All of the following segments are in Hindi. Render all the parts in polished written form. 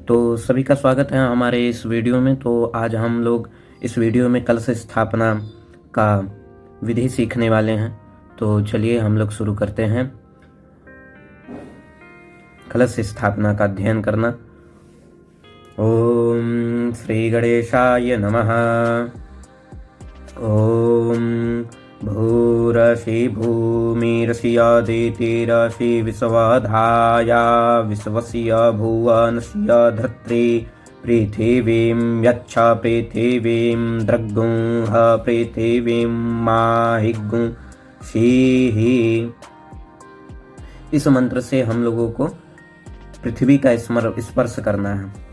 तो सभी का स्वागत है हमारे इस वीडियो में। तो आज हम लोग इस वीडियो में कलश स्थापना का विधि सीखने वाले हैं। तो चलिए हम लोग शुरू करते हैं कलश स्थापना का अध्ययन करना। ओम श्री गणेशाय नमः। ओम भूरसि भूमिरसि अदितिरसि विश्वधाया विश्वस्य भुवनस्य धरित्री पृथिवीं यच्छ पृथिवीं द्रग्गुंह पृथिवीं माहिगुं शीहि। इस मंत्र से हम लोगों को पृथ्वी का स्पर्श करना है।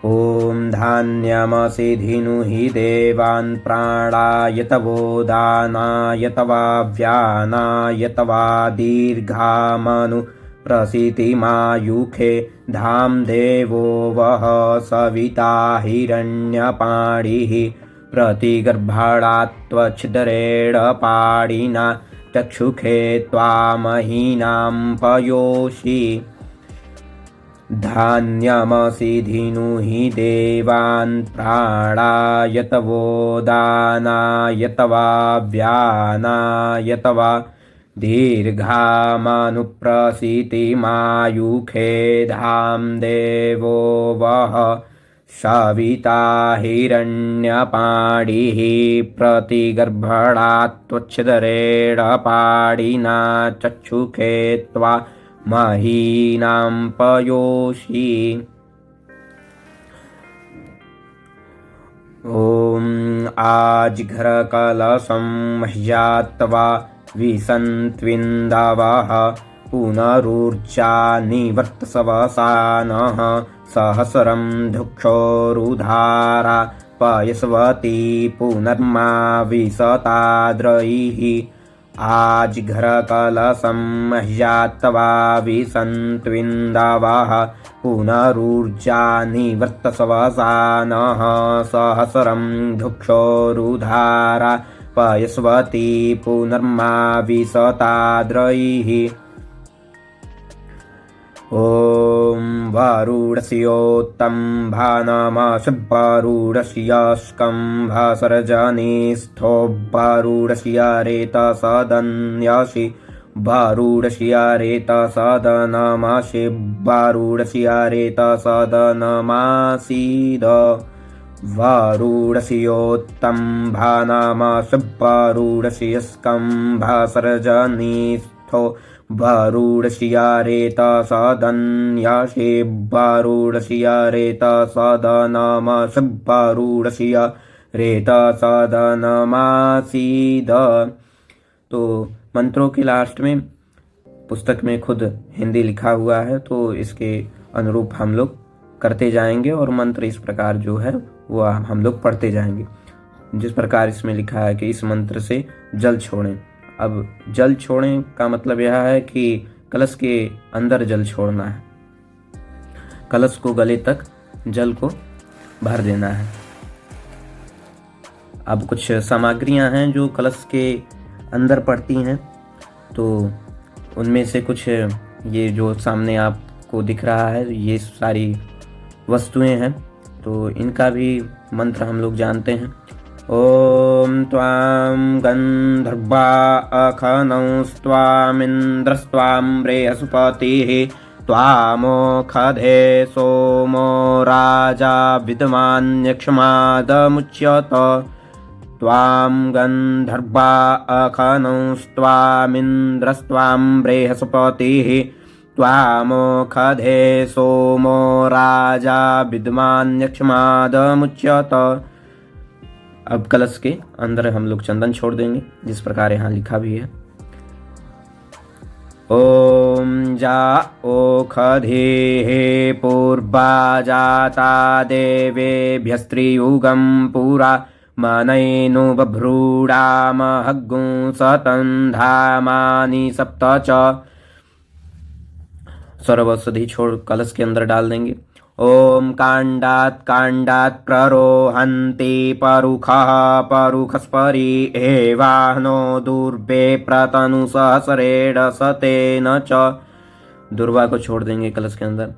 ओम धान्यमसि धीनुहि देवान् प्राणायतवो दानायतवा व्यानायतवा दीर्घामनु प्रसीतिमायुखे धाम देवो वः सविता हिरण्यपाणिः प्रतिगर्भाणात्वच्छिद्रेण पाणिना चक्षुखे त्वामहीनां पयोषि। धान्यमसि धीनुहि देवान् प्राणायतवो दानायतवा व्यानायतवा दीर्घामनुप्रसीतिमायुखे धाम देवो वः सविता हिरण्यपाणिः प्रतिगर्भणात्वच्छिद्रेण पाणिना चक्षुखे त्वा महीनां पयोषि। ओम आज घर कलशं मह्यात्वा विसन्त्विन्दवः पुनरुर्जा निवर्तसवसानः सहस्रं धुक्षोरुधारा पयस्वती पुनर्मा विशताद्रैः। आज घर कलशं मह्यात्वा विसन्त्विन्दवः पुनरुर्जा निवर्तसवसानः सहस्रं धुक्षोरुधारा पयस्वती पुनर्मा विशताद्रैः। ओम वारुणस्योत्तम्भानमशुभवारुणस्य स्कम्भसर्जनीस्थो वारुणस्य रेतसदन्यसि वारुणस्य रेतसदनमसि वारुणस्य रेतसदनमासीद। वारुणस्योत्तम्भानमशुभवारुणस्य स्कम्भसर्जनीस्थो वारुणस्य रेतसदन्यसि वारुणस्य रेतसदनमसि वारुणस्य रेतसदनमासीद। तो मंत्रों के लास्ट में पुस्तक में खुद हिंदी लिखा हुआ है, तो इसके अनुरूप हम लोग करते जाएंगे और मंत्र इस प्रकार जो है वो हम लोग पढ़ते जाएंगे। जिस प्रकार इसमें लिखा है कि इस मंत्र से जल छोड़ें। अब जल छोड़ें का मतलब यह है कि कलश के अंदर जल छोड़ना है, कलश को गले तक जल को भर देना है। अब कुछ सामग्रियां हैं जो कलश के अंदर पड़ती हैं, तो उनमें से कुछ ये जो सामने आपको दिख रहा है ये सारी वस्तुएं हैं। तो इनका भी मंत्र हम लोग जानते हैं। ओम त्वां गंधर्वा अखनौस्त्वामिन्द्रस्त्वां बृहस्पतिः त्वामोखधे सोमो राजा विद्मान्यक्षमादमुच्यत। त्वां गंधर्वा अखनौस्त्वामिन्द्रस्त्वां बृहस्पतिः त्वामोखधे सोमो राजा विद्मान्यक्षमादमुच्यत। अब कलश के अंदर हम लोग चंदन छोड़ देंगे, जिस प्रकार यहाँ लिखा भी है। ओम जा ओखधेः पूर्वा जाता देवेभ्यस्त्रियुगं पुरा मनैनु बभ्रूडामहग्गुं सतन्धामानि सप्त च। सर्वौषधि छोड़ कलश के अंदर डाल देंगे। ओम कांडात् प्ररोहन्ति परुखः परुखस्परि एवाहनो दुर्वे प्रतनु सहस्रेण सतेन च दुर्वा को छोड़ देंगे कलश के अंदर।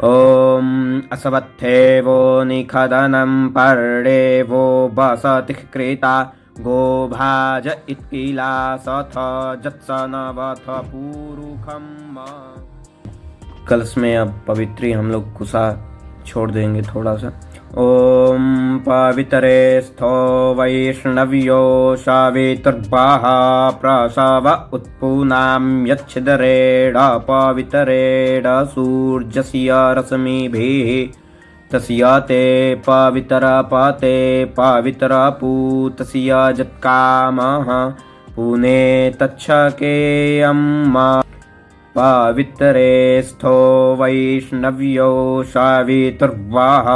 ओम असवत्थे वो निखदनम पर्णे वो बसतिः कृता गोभाज इत्किला सथ जत्सनवथ पूरुखम। कलश में अब पवित्री हम लोग कुसा छोड़ देंगे थोड़ा सा। ओम पवित्रे स्थो वैष्णव्यो सावितुर्वाह प्रसव उत्पूनां यच्छिदरेण पवित्रेण सूर्यस्य रश्मिभिः तस्य ते पवित्रपते पवित्रपूतस्य जत्कामः पुने तच्छकेयम्। पवित्रे स्थो वैष्णव्यो सावितुर्वाह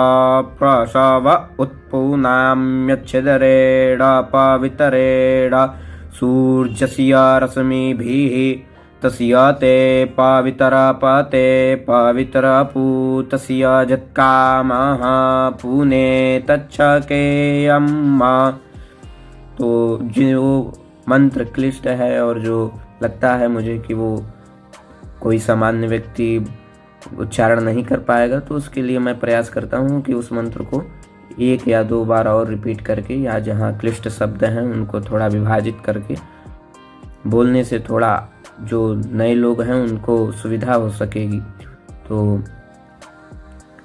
प्रसव उत्पूनां यच्छिदरेण पवित्रेण सूर्यस्य रश्मिभिः तस्य ते पवित्रपते पवित्रपूतस्य जत्कामः पुने तच्छकेयम्। तो जो मंत्र क्लिष्ट है और जो लगता है मुझे कि वो कोई सामान्य व्यक्ति उच्चारण नहीं कर पाएगा, तो उसके लिए मैं प्रयास करता हूँ कि उस मंत्र को 1 या 2 बार और रिपीट करके, या जहाँ क्लिष्ट शब्द हैं उनको थोड़ा विभाजित करके बोलने से थोड़ा जो नए लोग हैं उनको सुविधा हो सकेगी। तो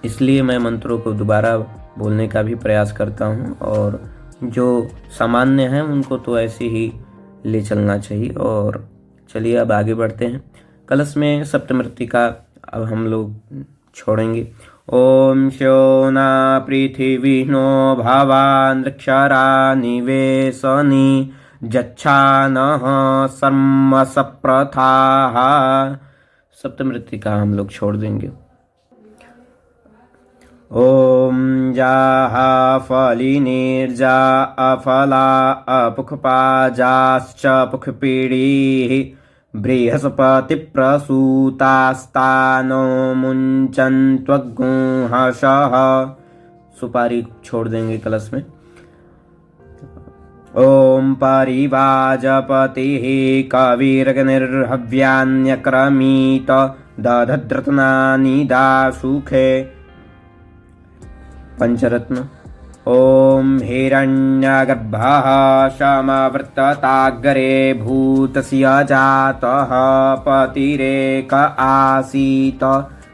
इसलिए मैं मंत्रों को दोबारा बोलने का भी प्रयास करता हूँ, और जो सामान्य हैं उनको तो ऐसे ही ले चलना चाहिए। और चलिए अब आगे बढ़ते हैं। कलश में सप्तमृत्तिका अब हम लोग छोड़ेंगे। ओम श्योना पृथिवी नो भवानृक्षरा निवेशनी जच्छानः सर्म सप्रथाः। सप्तमृत्तिका हम लोग छोड़ देंगे। ओम जाहा फलिनीर्जा अफला अपुखपाजाश्च पुखपीडीः बृहस्पति प्रसूतास्तानो मुञ्चन्त्वगुंहषः। सुपारी छोड़ देंगे कलश में। ओम परिवाजपतिः कविरग्निर्हव्यान्यक्रमीत दधद्रत्नानि दाशुखे। पंचरत्न। ओम हिरण्यगर्भः समवर्तताग्रे भूतस्य जातः पतिरेक आसीत्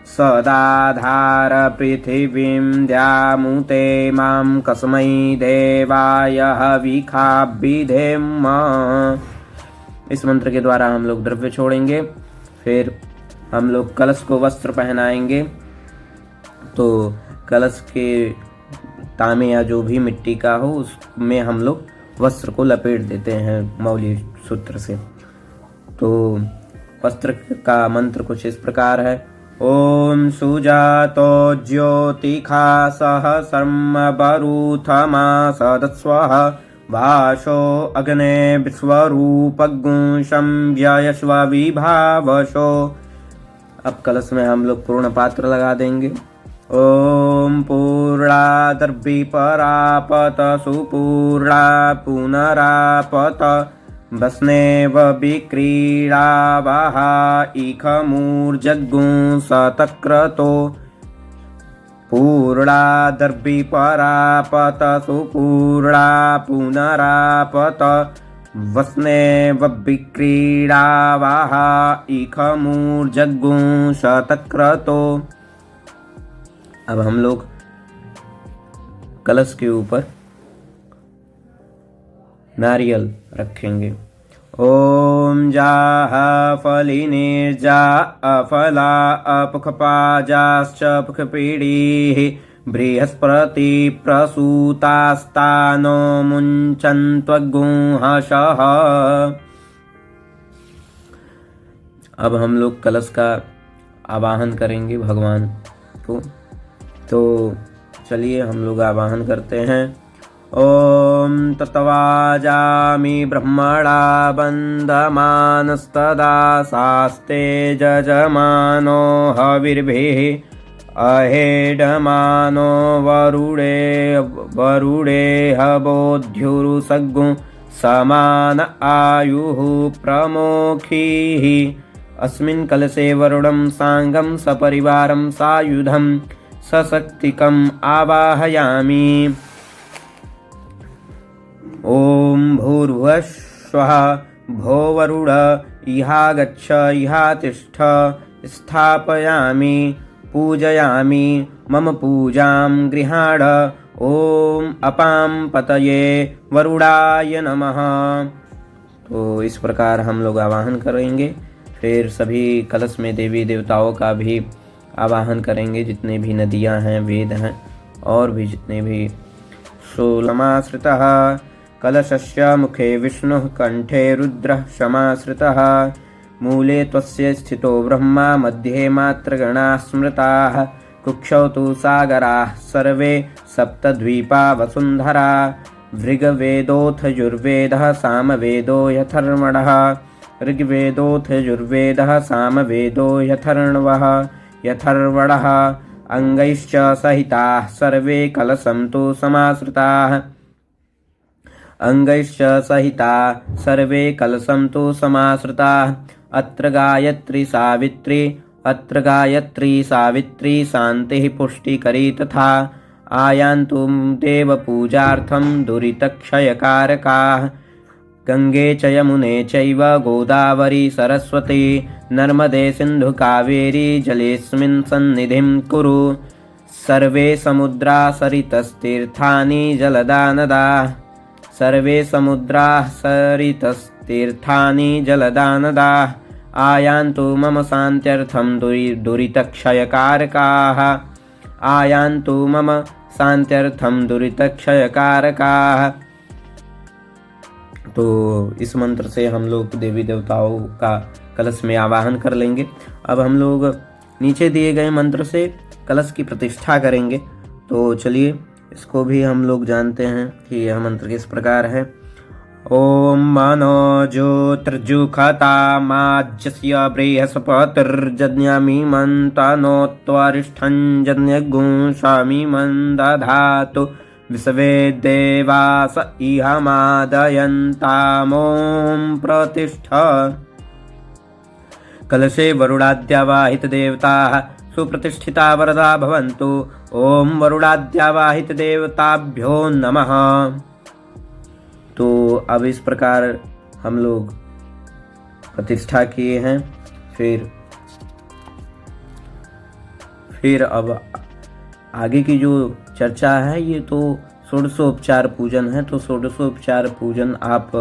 सदाधार पृथिवीं द्यामुते मां कस्मै देवाय हविखाभिधेम। इस मंत्र के द्वारा हम लोग द्रव्य छोड़ेंगे। फिर हम लोग कलश को वस्त्र पहनाएंगे। तो कलश के तांबे या जो भी मिट्टी का हो उसमें हम लोग वस्त्र को लपेट देते हैं मौली सूत्र से। तो वस्त्र का मंत्र कुछ इस प्रकार है। ओम सुजातो ज्योतिखासः सर्मबरूथमा सदस्वः भाषो अग्ने विश्वरूपगुंशं व्ययस्व विभावशो। अब कलश में हम लोग पूर्ण पात्र लगा देंगे। ओम पूर्णादर्भिपरापत सुपूर्णा पुनरापत वस्नेव विक्रीडावः इखमूर्जगुंसतक्रतो। पूर्णादर्भिपरापत सुपूर्णा पुनरापत वस्नेव विक्रीडावः इखमूर्जगुंसतक्रतो। अब हम लोग कलश के ऊपर नारियल रखेंगे। ओम जाह फलिनीर्जा अफला अपुखपाजाश्च पुखपीडीः बृहस्पति प्रसूतास्तानो मुञ्चन्त्वगुंहषः। अब हम लोग कलश का आवाहन करेंगे भगवान को। तो चलिए हम लोग आवाहन करते हैं। ओम तत्वाजामि ब्रह्मणा बन्धमानस्तदा शास्ते जजमानो हविर्भिः अहेडमानो वरुणे हवोद्युरुसग्गुं समान आयुः प्रमोखीः अस्मिन् कलशे वरुणं साङ्गं सपरिवारं सायुधं सशक्तिकम् आवाहयामि। ॐ भूर्भुवः स्वः भो वरुण इहागच्छ इहातिष्ठ स्थापयामि पूजयामि मम पूजां गृहाण। ॐ अपां पतये वरुणाय नमः। तो इस प्रकार हम लोग आवाहन करेंगे। फिर सभी कलश में देवी देवताओं का भी आवाहन करेंगे, जितने भी नदियां हैं, वेद हैं और भी जितने भी। शूलमाश्रितः कलशस्य मुखे विष्णुः कंठे रुद्रः समाश्रितः मूले त्वस्य स्थितो ब्रह्मा मध्ये मातृगणाः स्मृताः कुक्षौ तु सागराः सर्वे सप्तद्वीपा वसुन्धरा ऋग्वेदोऽथ यजुर्वेदः सामवेदो यथर्वणः ऋग्वेदोऽथ यजुर्वेदः सामवेदो यथर्वणः अङ्गैश्च सहिताः सर्वे कलशं तु समाश्रिताः अङ्गैश्च सहिताः सर्वे कलशं तु समाश्रिताः अत्र गायत्री सावित्री शान्तिः पुष्टिकरी तथा आयान्तु देवपूजार्थं दुरितक्षयकारकाः गंगे च यमुने चैव गोदावरी सरस्वती नर्मदे सिन्धु कावेरी जलेऽस्मिन् सन्निधिं कुरु सर्वे समुद्रा सरितस्तीर्थानि जलदा नदाः सर्वे समुद्राः सरितस्तीर्थानि जलदा नदाः आयान्तु मम शान्त्यर्थं दुरितक्षयकारकाः आयान्तु मम शान्त्यर्थं दुरितक्षयकारकाः। तो इस मंत्र से हम लोग देवी देवताओं का कलश में आवाहन कर लेंगे। अब हम लोग नीचे दिए गए मंत्र से कलश की प्रतिष्ठा करेंगे। तो चलिए इसको भी हम लोग जानते हैं कि यह मंत्र किस प्रकार है। ओम मनो ज्योतिर्जुखता माज्यस्य बृहस्पतिर्जन्यामि मन्तानो त्वरिष्ठं जन्यगुंसामि मन्दधातु विश्वे देवास इहमादयन्तामों प्रतिष्ठ। कलशे वरुणाद्यावाहित देवताः सुप्रतिष्ठिता वरदा भवन्तु। ओम वरुणाद्यावाहित देवताभ्यो नमः। तो अब इस प्रकार हम लोग प्रतिष्ठा किए हैं। फिर अब आगे की जो चर्चा है ये तो षोडशोपचार पूजन है। तो षोडशोपचार पूजन आप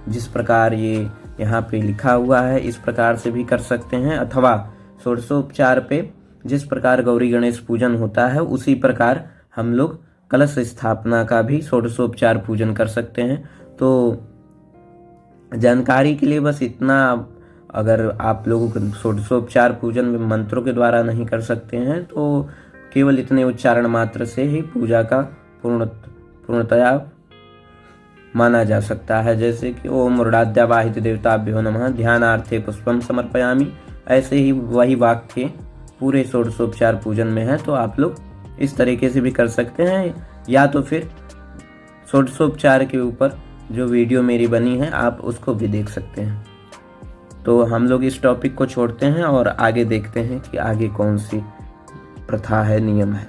जिस प्रकार ये यहाँ पे लिखा हुआ है इस प्रकार से भी कर सकते हैं, अथवा षोडशोपचार पे जिस प्रकार गौरी गणेश पूजन होता है उसी प्रकार हम लोग कलश स्थापना का भी षोडशोपचार पूजन कर सकते हैं। तो जानकारी के लिए बस इतना। अगर आप लोग षोडशोपचार पूजन में मंत्रों के द्वारा नहीं कर सकते हैं तो केवल इतने उच्चारण मात्र से ही पूजा का पूर्णतया माना जा सकता है। जैसे कि ओम वरुणाद्यावाहित देवताभ्यो नमः ध्यानार्थे पुष्पम समर्पयामि, ऐसे ही वही वाक्य पूरे षोडशोपचार पूजन में है। तो आप लोग इस तरीके से भी कर सकते हैं, या तो फिर षोडशोपचार के ऊपर जो वीडियो मेरी बनी है आप उसको भी देख सकते हैं। तो हम लोग इस टॉपिक को छोड़ते हैं और आगे देखते हैं कि आगे कौन सी प्रथा है, नियम है।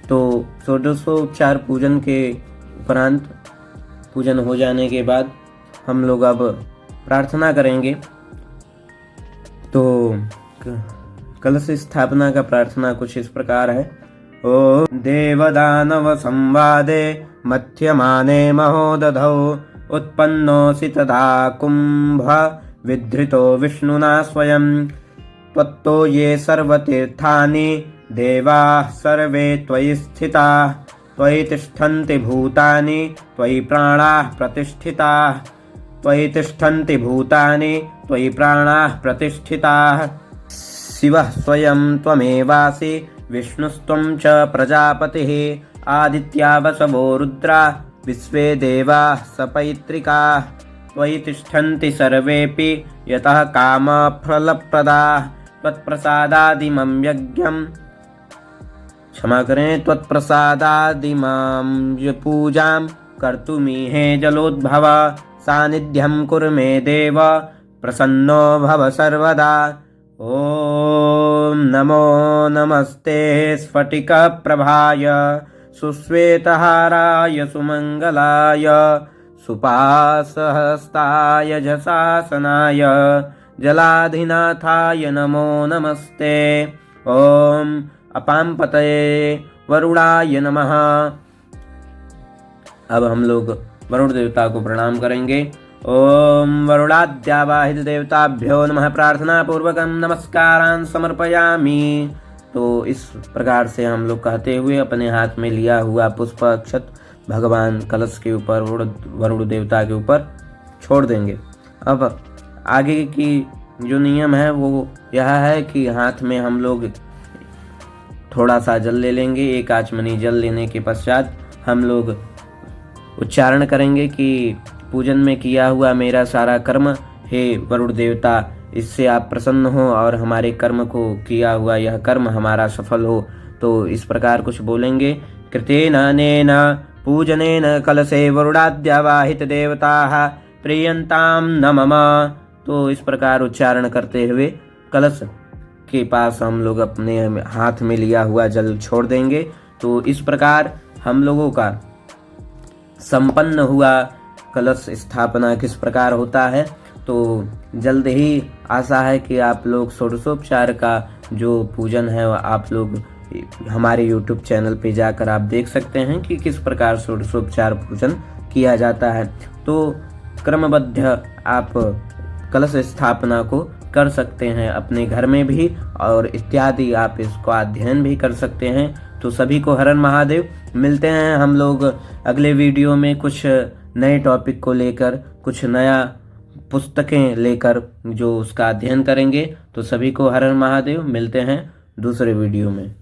तो षोडशोपचार पूजन के उपरांत पूजन हो जाने के बाद हम लोग अब प्रार्थना करेंगे। तो कलश स्थापना का प्रार्थना कुछ इस प्रकार है। ओ देवदानव संवादे मध्यमाने महोदधौ उत्पन्नोऽसि तदा कुंभ विधृतो विष्णुना स्वयं त्वत्तो ये सर्वतीर्थानि देवाः सर्वे त्वयि स्थिताः त्वयि तिष्ठन्ति भूतानि त्वयि प्राणाः प्रतिष्ठिताः त्वयि तिष्ठन्ति भूतानि त्वयि प्राणाः प्रतिष्ठिताः शिवः स्वयं त्वमेवासि विष्णुस्त्वं च प्रजापतिः आदित्या वसवो रुद्रा विश्वे देवाः सपैत्रिकाः त्वयि तिष्ठन्ति सर्वेऽपि यतः कामफलप्रदाः त्वत्प्रसादादिमं यज्ञं क्षमा करें त्वत्प्रसादादिमां पूजां कर्तुमीहे जलोद्भव सानिध्यं कुरु मे देव प्रसन्नो भव सर्वदा। ॐ नमो नमस्ते स्फटिकप्रभाय सुश्वेतहाराय सुमङ्गलाय सुपासहस्ताय झषासनाय जलाधिनाथाय नमो नमस्ते। ॐ अपांपतये वरुणाय नमः। अब हम लोग वरुण देवता को प्रणाम करेंगे। ओम वरुणाद्यावाहित देवताभ्यो नमः। प्रार्थना पूर्वकम नमस्कारान् समर्पयामि। तो इस प्रकार से हम लोग कहते हुए अपने हाथ में लिया हुआ पुष्प अक्षत भगवान कलश के ऊपर वरुण देवता के ऊपर छोड़ देंगे। अब आगे की जो नियम है वो यह है कि हाथ में हम लोग थोड़ा सा जल ले लेंगे। एक आचमनी जल लेने के पश्चात हम लोग उच्चारण करेंगे कि पूजन में किया हुआ मेरा सारा कर्म हे वरुण देवता, इससे आप प्रसन्न हो और हमारे कर्म को किया हुआ यह कर्म हमारा सफल हो। तो इस प्रकार कुछ बोलेंगे। कृतेन अनेन पूजनेन कलशे वरुणाद्यावाहित देवताः प्रीयन्तां न मम। तो इस प्रकार उच्चारण करते हुए कलश के पास हम लोग अपने हाथ में लिया हुआ जल छोड़ देंगे। तो इस प्रकार हम लोगों का संपन्न हुआ कलश स्थापना किस प्रकार होता है। तो जल्द ही आशा है कि आप लोग षोडशोपचार का जो पूजन है आप लोग हमारे YouTube चैनल पे जाकर आप देख सकते हैं कि किस प्रकार षोडशोपचार पूजन किया जाता है। तो क्रमबद्ध आप कलश स्थापना को कर सकते हैं अपने घर में भी, और इत्यादि आप इसको अध्ययन भी कर सकते हैं। तो सभी को हर हर महादेव। मिलते हैं हम लोग अगले वीडियो में कुछ नए टॉपिक को लेकर, कुछ नया पुस्तकें लेकर जो उसका अध्ययन करेंगे। तो सभी को हर हर महादेव। मिलते हैं दूसरे वीडियो में।